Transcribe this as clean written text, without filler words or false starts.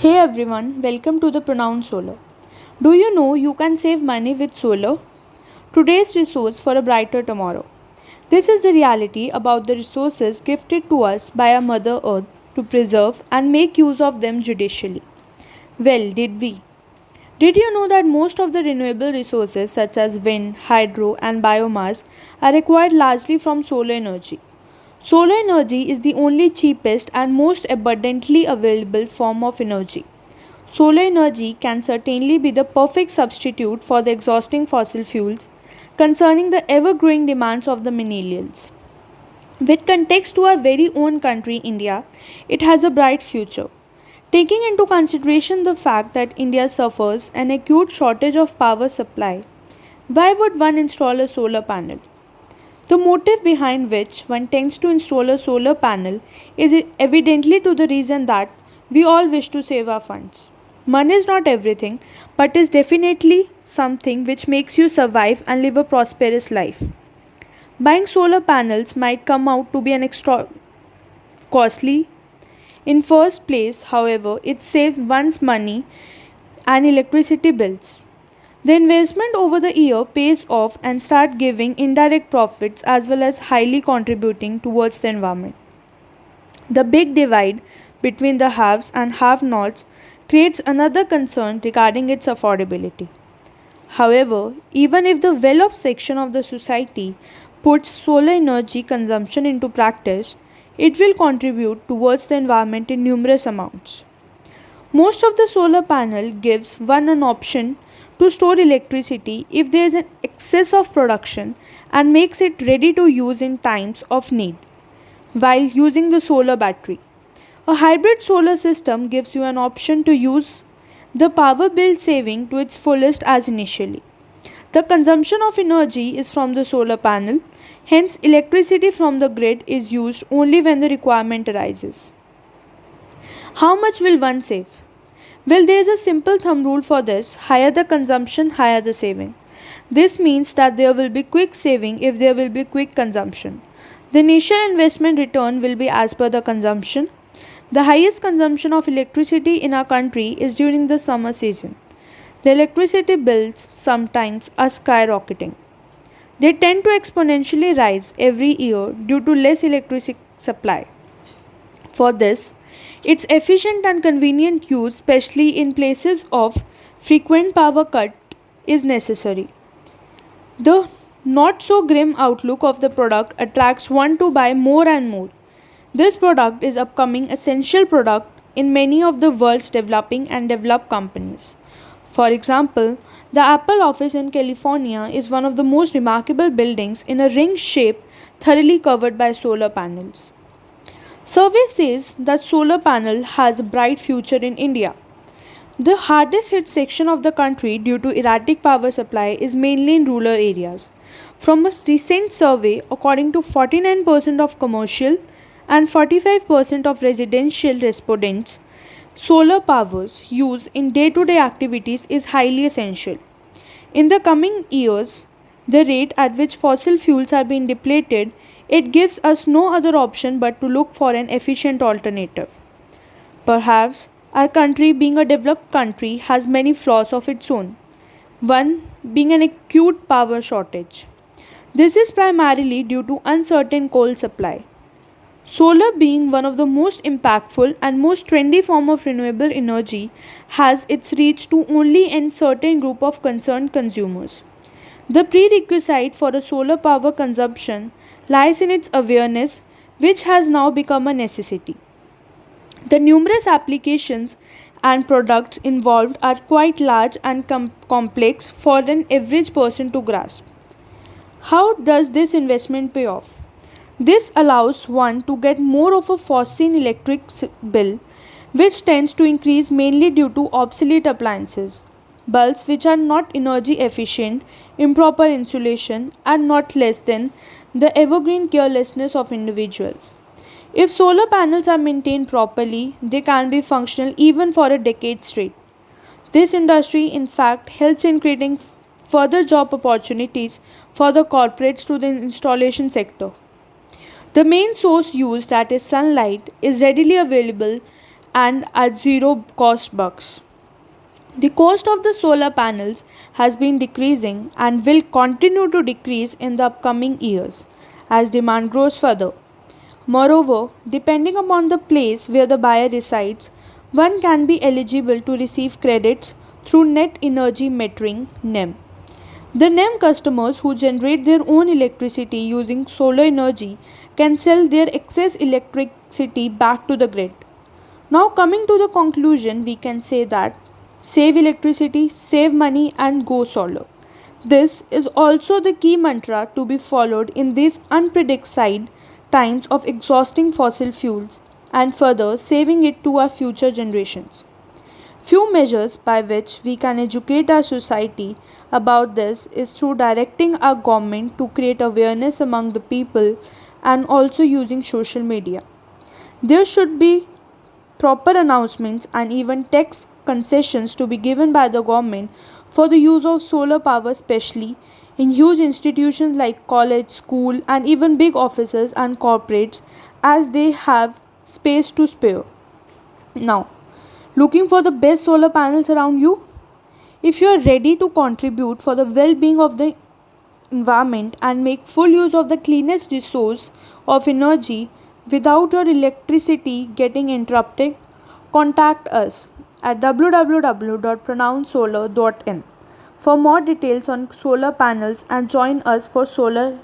Hey everyone, welcome to the Pronoun Solar. Do you know you can save money with solar? Today's resource for a brighter tomorrow. This is the reality about the resources gifted to us by our Mother Earth to preserve and make use of them judicially. Well, did we? Did you know that most of the renewable resources such as wind, hydro, and biomass are acquired largely from solar energy? Solar energy is the only cheapest and most abundantly available form of energy. Solar energy can certainly be the perfect substitute for the exhausting fossil fuels, concerning the ever growing demands of the millennials. With context to our very own country, India, it has a bright future. Taking into consideration the fact that India suffers an acute shortage of power supply, why would one install a solar panel? The motive behind which one tends to install a solar panel is evidently to the reason that we all wish to save our funds. Money is not everything, but is definitely something which makes you survive and live a prosperous life. Buying solar panels might come out to be an extra costly. In first place, however, it saves one's money and electricity bills. The investment over the year pays off and start giving indirect profits as well as highly contributing towards the environment. The big divide between the haves and have-nots creates another concern regarding its affordability. However, even if the well-off section of the society puts solar energy consumption into practice, it will contribute towards the environment in numerous amounts. Most of the solar panel gives one an option to store electricity if there is an excess of production and makes it ready to use in times of need while using the solar battery. A hybrid solar system gives you an option to use the power bill saving to its fullest as initially. The consumption of energy is from the solar panel, hence electricity from the grid is used only when the requirement arises. How much will one save? Well, there is a simple thumb rule for this: higher the consumption, higher the saving. This means that there will be quick saving if there will be quick consumption. The initial investment return will be as per the consumption. The highest consumption of electricity in our country is during the summer season. The electricity bills sometimes are skyrocketing. They tend to exponentially rise every year due to less electricity supply. For this, its efficient and convenient use, especially in places of frequent power cut, is necessary. The not so grim outlook of the product attracts one to buy more and more. This product is upcoming essential product in many of the world's developing and developed companies. For example, the Apple office in California is one of the most remarkable buildings in a ring shape thoroughly covered by solar panels. Survey says that solar panel has a bright future in India. The hardest hit section of the country due to erratic power supply is mainly in rural areas. From a recent survey, according to 49% of commercial and 45% of residential respondents, solar power's use in day-to-day activities is highly essential. In the coming years, the rate at which fossil fuels are being depleted, it gives us no other option but to look for an efficient alternative. Perhaps our country, being a developed country, has many flaws of its own. One being an acute power shortage. This is primarily due to uncertain coal supply. Solar, being one of the most impactful and most trendy form of renewable energy, has its reach to only a certain group of concerned consumers. The prerequisite for a solar power consumption lies in its awareness, which has now become a necessity. The numerous applications and products involved are quite large and complex for an average person to grasp. How does this investment pay off? This allows one to get more of a foreseen electric bill, which tends to increase mainly due to obsolete appliances, bulbs which are not energy efficient, improper insulation, and not less than the evergreen carelessness of individuals. If solar panels are maintained properly, they can be functional even for a decade straight. This industry, in fact, helps in creating further job opportunities for the corporates to the installation sector. The main source used, that is sunlight, is readily available and at zero cost bucks. The cost of the solar panels has been decreasing and will continue to decrease in the upcoming years as demand grows further. Moreover, depending upon the place where the buyer resides, one can be eligible to receive credits through Net Energy Metering (NEM). The NEM customers who generate their own electricity using solar energy can sell their excess electricity back to the grid. Now, coming to the conclusion, we can say that save electricity, save money, and go solar. This is also the key mantra to be followed in these unpredictable times of exhausting fossil fuels and further saving it to our future generations. Few measures by which we can educate our society about this is through directing our government to create awareness among the people and also using social media. There should be proper announcements and even tax concessions to be given by the government for the use of solar power, especially in huge institutions like college, school, and even big offices and corporates, as they have space to spare. Now, looking for the best solar panels around you? If you are ready to contribute for the well being of the environment and make full use of the cleanest resource of energy without your electricity getting interrupted, contact us at www.pronouncesolar.in for more details on solar panels and join us for solar